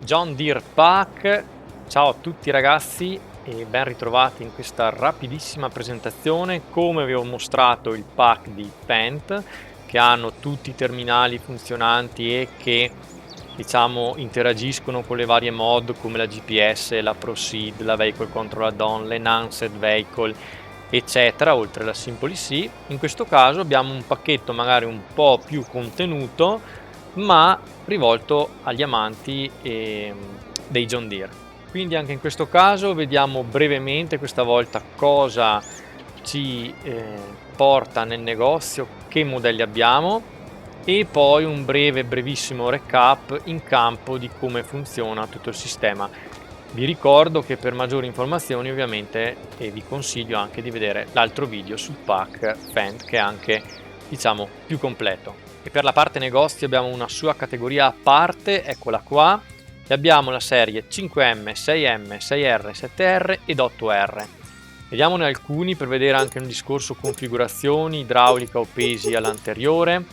John Deere Pack. Ciao a tutti ragazzi e ben ritrovati in questa rapidissima presentazione. Come vi ho mostrato il pack di Fendt, che hanno tutti i terminali funzionanti e che interagiscono con le varie mod come la GPS, la ProSeed, la Vehicle Control Add-on, l'Enhanced Vehicle, eccetera, oltre alla Simple EC. In questo caso abbiamo un pacchetto magari un po' più contenuto, ma rivolto agli amanti dei John Deere. Quindi anche in questo caso vediamo brevemente questa volta cosa ci porta nel negozio, che modelli abbiamo, e poi un brevissimo recap in campo di come funziona tutto il sistema. Vi ricordo che per maggiori informazioni ovviamente vi consiglio anche di vedere l'altro video sul pack Fendt, che è anche più completo. E per la parte negozi abbiamo una sua categoria a parte, eccola qua, e abbiamo la serie 5M, 6M, 6R, 7R ed 8R. Vediamone alcuni per vedere anche un discorso configurazioni, idraulica o pesi all'anteriore,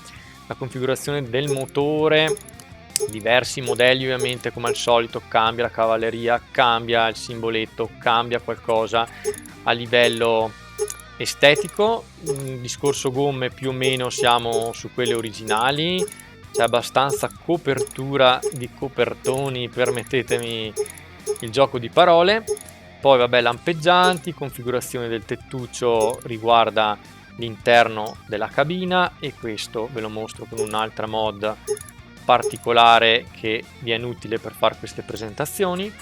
la configurazione del motore, diversi modelli ovviamente come al solito, cambia la cavalleria, cambia il simboletto, cambia qualcosa a livello estetico. Discorso gomme, più o meno siamo su quelle originali, c'è abbastanza copertura di copertoni, permettetemi il gioco di parole. Poi vabbè, lampeggianti, configurazione del tettuccio riguarda l'interno della cabina, e questo ve lo mostro con un'altra mod particolare che viene utile per fare queste presentazioni.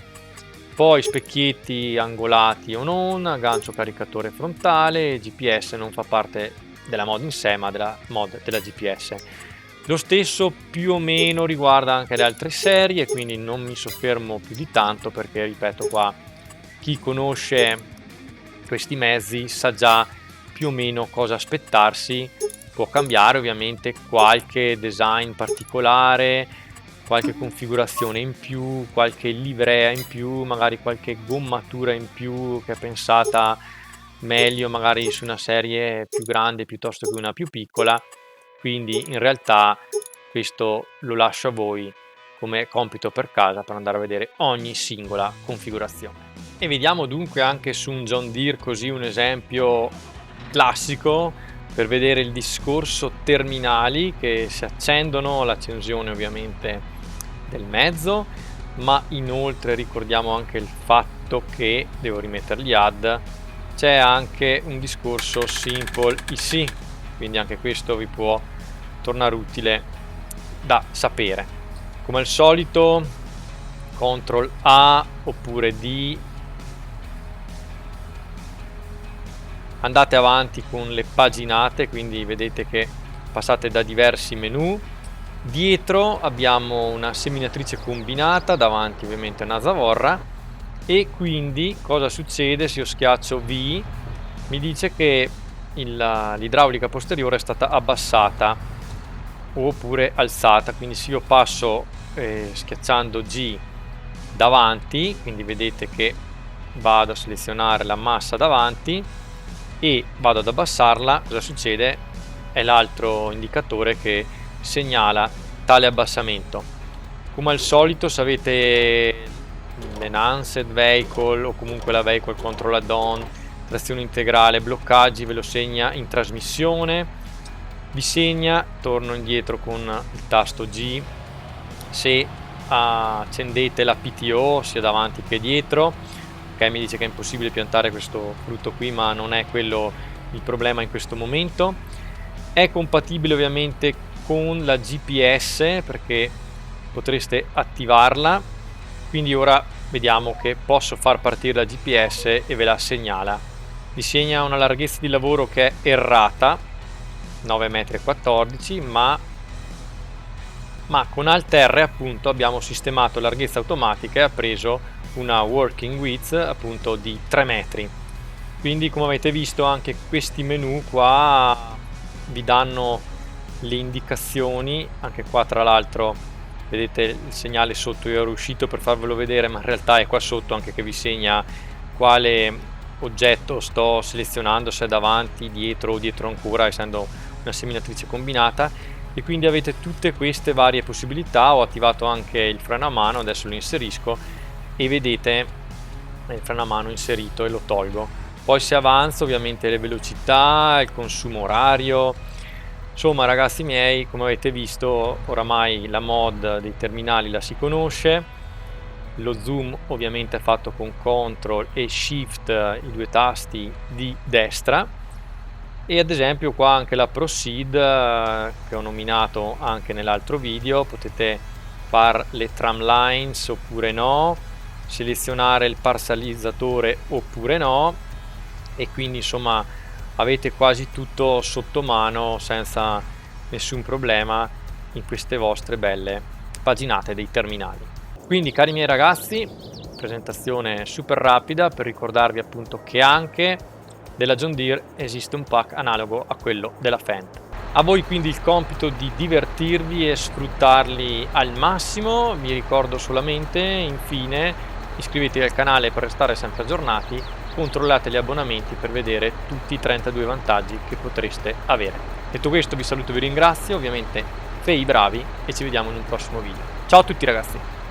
Poi specchietti angolati o non, aggancio caricatore frontale, GPS non fa parte della mod in sé ma della mod della GPS. Lo stesso più o meno riguarda anche le altre serie, quindi non mi soffermo più di tanto perché, ripeto, qua chi conosce questi mezzi sa già più o meno cosa aspettarsi. Può cambiare ovviamente qualche design particolare, qualche configurazione in più, qualche livrea in più, magari qualche gommatura in più che è pensata meglio magari su una serie più grande piuttosto che una più piccola. Quindi in realtà questo lo lascio a voi come compito per casa per andare a vedere ogni singola configurazione. E vediamo dunque anche su un John Deere così un esempio classico per vedere il discorso terminali che si accendono, l'accensione ovviamente del mezzo, ma inoltre ricordiamo anche il fatto che, devo rimetterli ad, c'è anche un discorso Simple EC, quindi anche questo vi può tornare utile da sapere. Come al solito CTRL A oppure D, andate avanti con le paginate, quindi vedete che passate da diversi menu. Dietro abbiamo una seminatrice combinata, davanti ovviamente una zavorra, e quindi cosa succede se io schiaccio V? Mi dice che l'idraulica posteriore è stata abbassata oppure alzata, quindi se io passo schiacciando G davanti, quindi vedete che vado a selezionare la massa davanti e vado ad abbassarla, cosa succede? È l'altro indicatore che segnala tale abbassamento. Come al solito, se avete l'Enhanced Vehicle o comunque la Vehicle Control Add-on, trazione integrale, bloccaggi, ve lo segna in trasmissione, vi segna, torno indietro con il tasto G se accendete la PTO sia davanti che dietro. Ok, mi dice che è impossibile piantare questo frutto qui, ma non è quello il problema in questo momento. È compatibile ovviamente con la GPS perché potreste attivarla, quindi ora vediamo che posso far partire la GPS e ve la segnala. Vi segna una larghezza di lavoro che è errata, 9,14 m, ma con Alt R appunto abbiamo sistemato larghezza automatica e ha preso una working width appunto di 3 metri. Quindi come avete visto anche questi menu qua vi danno le indicazioni. Anche qua tra l'altro vedete il segnale sotto, io ero uscito per farvelo vedere ma in realtà è qua sotto anche che vi segna quale oggetto sto selezionando, se è davanti, dietro o dietro ancora, essendo una seminatrice combinata. e quindi avete tutte queste varie possibilità. Ho attivato anche il freno a mano, adesso lo inserisco e vedete il freno a mano inserito e lo tolgo. Poi si avanza ovviamente le velocità, il consumo orario. Insomma, ragazzi miei, come avete visto, oramai la mod dei terminali la si conosce. Lo zoom ovviamente è fatto con Ctrl e Shift, i due tasti di destra, e ad esempio qua anche la Proceed, che ho nominato anche nell'altro video, potete fare le tram lines oppure no, selezionare il parsalizzatore oppure no, e quindi insomma avete quasi tutto sotto mano senza nessun problema in queste vostre belle paginate dei terminali. Quindi, cari miei ragazzi, presentazione super rapida per ricordarvi appunto che anche della John Deere esiste un pack analogo a quello della Fendt. A voi quindi il compito di divertirvi e sfruttarli al massimo. Vi ricordo solamente, infine, iscrivetevi al canale per restare sempre aggiornati, controllate gli abbonamenti per vedere tutti i 32 vantaggi che potreste avere. Detto questo, vi saluto e vi ringrazio, ovviamente fei bravi, e ci vediamo in un prossimo video. Ciao a tutti ragazzi!